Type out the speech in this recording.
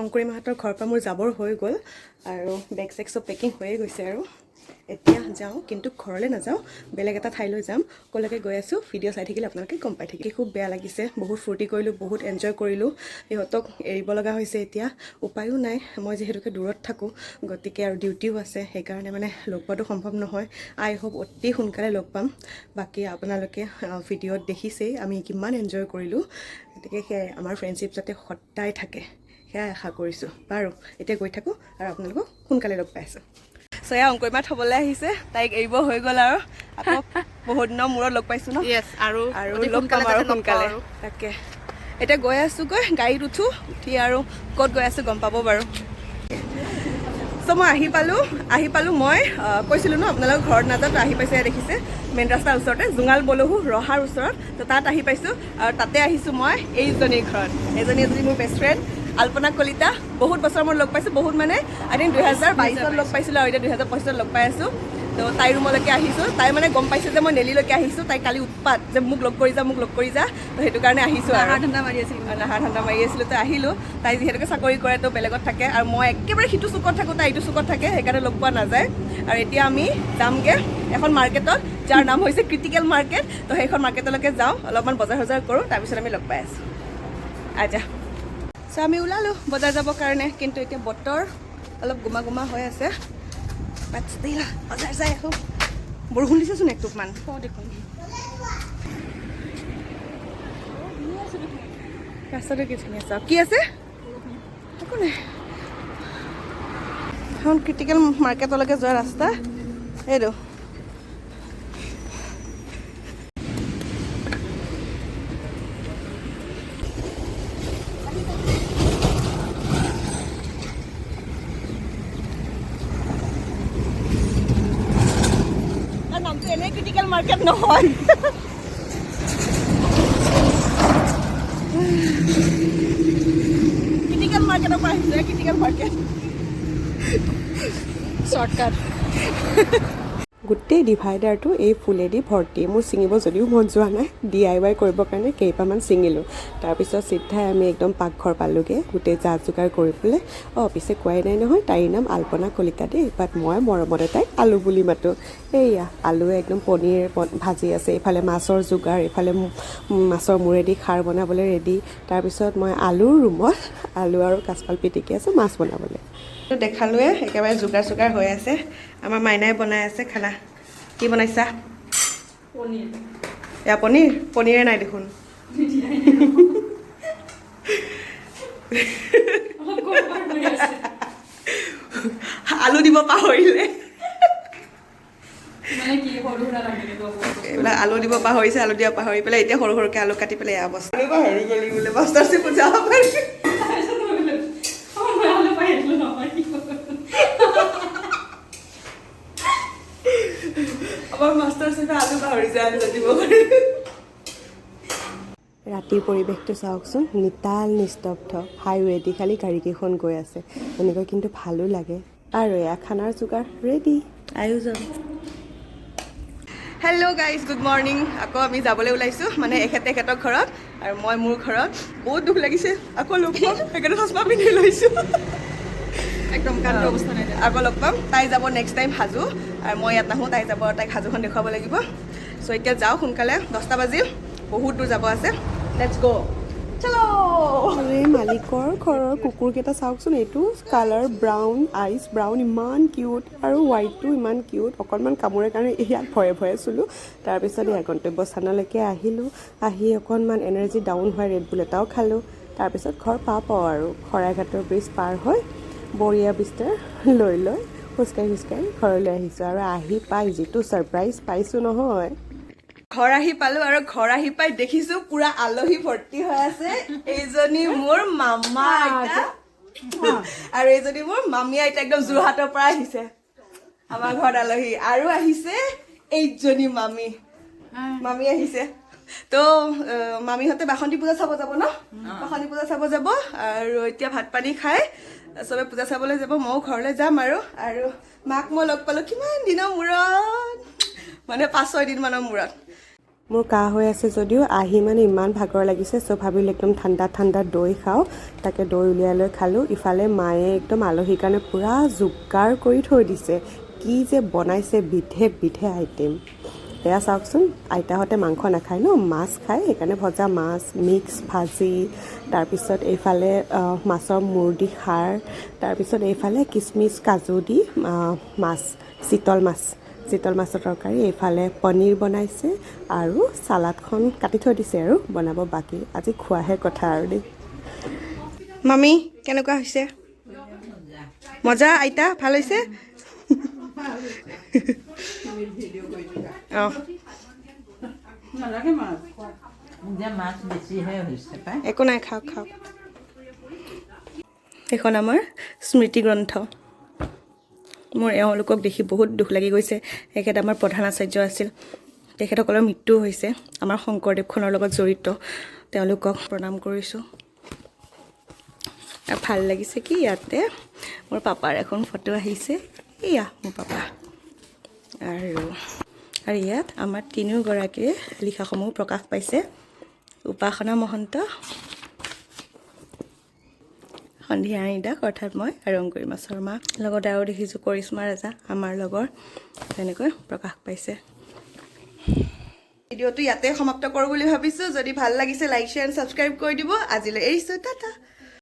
অংকুৰী মাহঁতৰ ঘৰৰ পৰা মোৰ যাবৰ হৈ গ'ল আৰু বেগ চেগ চব পেকিং হৈয়ে গৈছে আৰু এতিয়া যাওঁ কিন্তু ঘৰলৈ নাযাওঁ বেলেগ এটা ঠাইলৈ যাম ক'লৈকে গৈ আছোঁ ভিডিঅ' চাই থাকিলে আপোনালোকে গম পাই থাকিলে খুব বেয়া লাগিছে বহুত ফূৰ্তি কৰিলোঁ বহুত এনজয় কৰিলোঁ ইহঁতক এৰিব লগা হৈছে এতিয়া উপায়ো নাই মই যিহেতুকে দূৰত থাকোঁ গতিকে আৰু ডিউটিও আছে সেইকাৰণে মানে লগ পোৱাটো সম্ভৱ নহয় আই হোপ অতি সোনকালে লগ পাম বাকী আপোনালোকে ভিডিঅ'ত দেখিছেই আমি কিমান এনজয় কৰিলোঁ গতিকে সেয়াই আমাৰ ফ্ৰেণ্ডশ্বিপ যাতে সদায় থাকে সেয়াই আশা কৰিছোঁ বাৰু এতিয়া গৈ থাকোঁ আৰু আপোনালোকক সোনকালে লগ পাই আছোঁ চ' এয়া অংকুৰীমা থ'বলৈ আহিছে তাইক এৰিব হৈ গ'ল আৰু আকৌ বহুত দিনৰ মূৰত লগ পাইছোঁ ন আৰু লগ পাম আৰু সোনকালে তাকে এতিয়া গৈ আছোঁগৈ গাড়ীত উঠি আৰু ক'ত গৈ আছোঁ গম পাব বাৰু চ' মই আহি পালোঁ মই কৈছিলোঁ ন আপোনালোকৰ ঘৰত নাযাওঁ তো আহি পাইছে দেখিছে মেইন ৰাস্তাৰ ওচৰতে জোঙাল বলহু ৰহাৰ ওচৰত তো তাত আহি পাইছোঁ আৰু তাতে আহিছোঁ মই এইজনীৰ ঘৰত এজনী মোৰ বেষ্ট ফ্ৰেণ্ড আল্পনা কলিতা বহুত বছৰ মই লগ পাইছোঁ বহুত মানে আই থিংক 2022ত লগ পাইছিলোঁ আৰু এতিয়া 2025ত লগ পাই আছোঁ তো তাইৰ ৰুমলৈকে আহিছোঁ তাই মানে গম পাইছে যে মই নেলিলৈকে আহিছোঁ তাই কালি উৎপাত যে মোক লগ কৰি যা তো সেইটো কাৰণে আহিছোঁ আৰু নাহাৰ ঠাণ্ডা মাৰি আছিলোঁ তো আহিলোঁ তাই যিহেতুকে চাকৰি কৰে তো বেলেগত থাকে আৰু মই একেবাৰে সিটো চুকত থাকোঁ তাই ইটো চুকত থাকে সেইকাৰণে লগ পোৱা নাযায় আৰু এতিয়া আমি যামগৈ এখন মাৰ্কেটত যাৰ নাম হৈছে ক্ৰিটিকেল মাৰ্কেট তো সেইখন মাৰ্কেটলৈকে যাওঁ অলপমান বজাৰ চজাৰ কৰোঁ তাৰপিছত আমি লগ পাই আছোঁ আজা চ' আমি ওলালোঁ বজাৰ যাবৰ কাৰণে কিন্তু এতিয়া বতৰ অলপ গোমা হৈ আছে বজাৰ যাই আহোঁ বৰষুণ দিছেচোন একটুকমান দেখোন ৰাস্তাটো কি ধুনীয়া চাওক কি আছে একো নাই এখন ক্ৰিটিকেল মাৰ্কেটলৈকে যোৱা ৰাস্তা এইটো নামটো এনেই ক্ৰিটিকেল মাৰ্কেট নহয় ক্ৰিটিকেল মাৰ্কেটৰ পৰা আহিছে ক্ৰিটিকেল মাৰ্কেট শ্বৰ্টকাট গোটেই ডিভাইডাৰটো এই ফুলেদি ভৰ্তি মোৰ ছিঙিব যদিও মন যোৱা নাই DIY কৰিবৰ কাৰণে কেইটামান ছিঙিলোঁ তাৰপিছত চিধাই আমি একদম পাকঘৰ পালোঁগৈ গোটেই যা যোগাৰ কৰি পেলাই পিছে কোৱাই নাই নহয় তাইৰ নাম আল্পনা কলিতা দেই বাট মই মৰমতে তাইক আলু বুলি মাতোঁ এইয়া আলুৱে একদম পনীৰ ভাজি আছে এইফালে মাছৰ যোগাৰ এইফালে মাছৰ মূৰেদি খাৰ বনাবলৈ ৰেডি তাৰপিছত মই আলুৰ ৰুমত আলু আৰু কাঁচকল পিটিকি আছোঁ মাছ বনাবলৈ দেখালোৱে একেবাৰে যোগাৰ চোগাৰ হৈ আছে আমাৰ মাইনাই বনাই আছে খানা কি বনাইছা পনীৰ এয়া পনীৰে নাই দেখোন আলু দিব পাহৰিলে এইবিলাক আলু দিব পাহৰিছে আলু দিব পাহৰি পেলাই এতিয়া সৰু সৰুকৈ আলু কাটি পেলাই এয়া বস্তু পাহৰি গ'লি বোলে বস্তাৰ চিপত যাব পাৰি ৰাতিৰ পৰিৱেশটো চাওকচোন নিতাল নিস্তব্ধ হাইৱেদি খালি গাড়ীকেইখন গৈ আছে এনেকৈ কিন্তু ভালো লাগে আৰু এয়া খানাৰ যোগাৰ ৰেডি আয়োজন হেল্ল' গাইজ গুড মৰ্ণিং আকৌ আমি যাবলৈ ওলাইছোঁ মানে এখেতৰ ঘৰত আৰু মই মোৰ ঘৰত বহুত দুখ লাগিছে আকৌ লগ পাম সেইকাৰণে চশমা পিন্ধি লৈছোঁ একদম কাণ্ড অৱস্থা নাই আকৌ লগ পাম তাই যাব নেক্সট টাইম হাজো আৰু মই ইয়াত নাহোঁ তাই যাব তাইক হাজোখন দেখুৱাব লাগিব চ' এতিয়া যাওঁ সোনকালে 10টা বাজিল বহুত দূৰ যাব আছে লেটছ গ' চলো এই মালিকৰ ঘৰৰ কুকুৰকেইটা চাওকচোন এইটো কালাৰ ব্ৰাউন আইচ ব্ৰাউন ইমান কিউট আৰু হোৱাইটটো ইমান কিউট অকণমান কামোৰে কাৰণে ইয়াত ভয়ে চুলোঁ তাৰপিছত ইয়াৰ গন্তব্যস্থানলৈকে আহিলোঁ আহি অকণমান এনাৰ্জি ডাউন হোৱা ৰেড বুল এটাও খালোঁ তাৰপিছত ঘৰ পাওঁ আৰু শৰাইঘাটৰ ব্ৰিজ পাৰ হৈ বঢ়িয়া বিস্তাৰ লৈ খোজকাঢ়ি ঘৰলৈ আহিছোঁ আৰু আহি পাই যিটো ছাৰপ্ৰাইজ পাইছোঁ নহয় ঘৰ আহি পালোঁ আৰু ঘৰ আহি পাই দেখিছোঁ পুৰা আলহী ভৰ্তি হৈ আছে এইজনী মোৰ মামা আইতা আৰু এইজনী মোৰ মামী আইতা একদম যোৰহাটৰ পৰা আহিছে আমাৰ ঘৰত আলহী আৰু আহিছে এইজনী মামী আহিছে তো মামীহঁতে বাসন্তী পূজা চাব যাব ন বাসন্তী পূজা চাব যাব আৰু এতিয়া ভাত পানী খাই চবে পূজা চাবলৈ যাব ময়ো ঘৰলৈ যাম আৰু মাক মই লগ পালোঁ কিমান দিনৰ মূৰত মানে 5-6 দিনমানৰ মূৰত মোৰ কাহ হৈ আছে যদিও আহি মানে ইমান ভাগৰ লাগিছে, চ' ভাবিলোঁ একদম ঠাণ্ডা ঠাণ্ডা দৈ খাওঁ। তাকে দৈ উলিয়াই লৈ খালোঁ। ইফালে মায়ে একদম আলহীৰ কাৰণে পূৰা যোগাৰ কৰি থৈ দিছে। কি যে বনাইছে বিধে বিধে আইটেম। এয়া চাওকচোন, আইতাহঁতে মাংস নাখায় ন, মাছ খায়, সেইকাৰণে ভজা মাছ, মিক্স ভাজি, তাৰপিছত এইফালে মাছৰ মূৰ দি খাৰ, তাৰপিছত এইফালে কিচমিচ কাজু দি মাছ, চিতল মাছৰ তৰকাৰী, এইফালে পনীৰ বনাইছে আৰু চালাডখন কাটি থৈ দিছে আৰু বনাব বাকী। আজি খোৱাহে কথা আৰু দেই। মামী কেনেকুৱা হৈছে? মজা আইতা, ভাল হৈছে? অঁ একো নাই, খাওক খাওক। এইখন আমাৰ স্মৃতি গ্ৰন্থ। মোৰ এওঁলোকক দেখি বহুত দুখ লাগি গৈছে। এখেত আমাৰ প্ৰধান আচাৰ্য আছিল, তেখেতসকলৰ মৃত্যু হৈছে। আমাৰ শংকৰদেৱখনৰ লগত জড়িত। তেওঁলোকক প্ৰণাম কৰিছোঁ। আৰু ভাল লাগিছে কি ইয়াতে মোৰ পাপাৰ এখন ফটো আহিছে। এয়া মোৰ পাপা। আৰু ইয়াত আমাৰ তিনিওগৰাকীৰ লিখাসমূহ প্ৰকাশ পাইছে। উপাসনা মহন্ত, সন্ধিয়া দাস অৰ্থাৎ মই, আৰু অংকুৰিমা শৰ্মা। লগতে আৰু দেখিছোঁ কৰিশ্মা ৰাজা, আমাৰ লগৰ, তেনেকৈ প্ৰকাশ পাইছে। ভিডিঅ'টো ইয়াতে সমাপ্ত কৰোঁ বুলি ভাবিছোঁ। যদি ভাল লাগিছে লাইক, শ্বেয়াৰ, ছাবস্ক্ৰাইব কৰি দিব। আজিলৈ এৰিছোঁ, টাটা।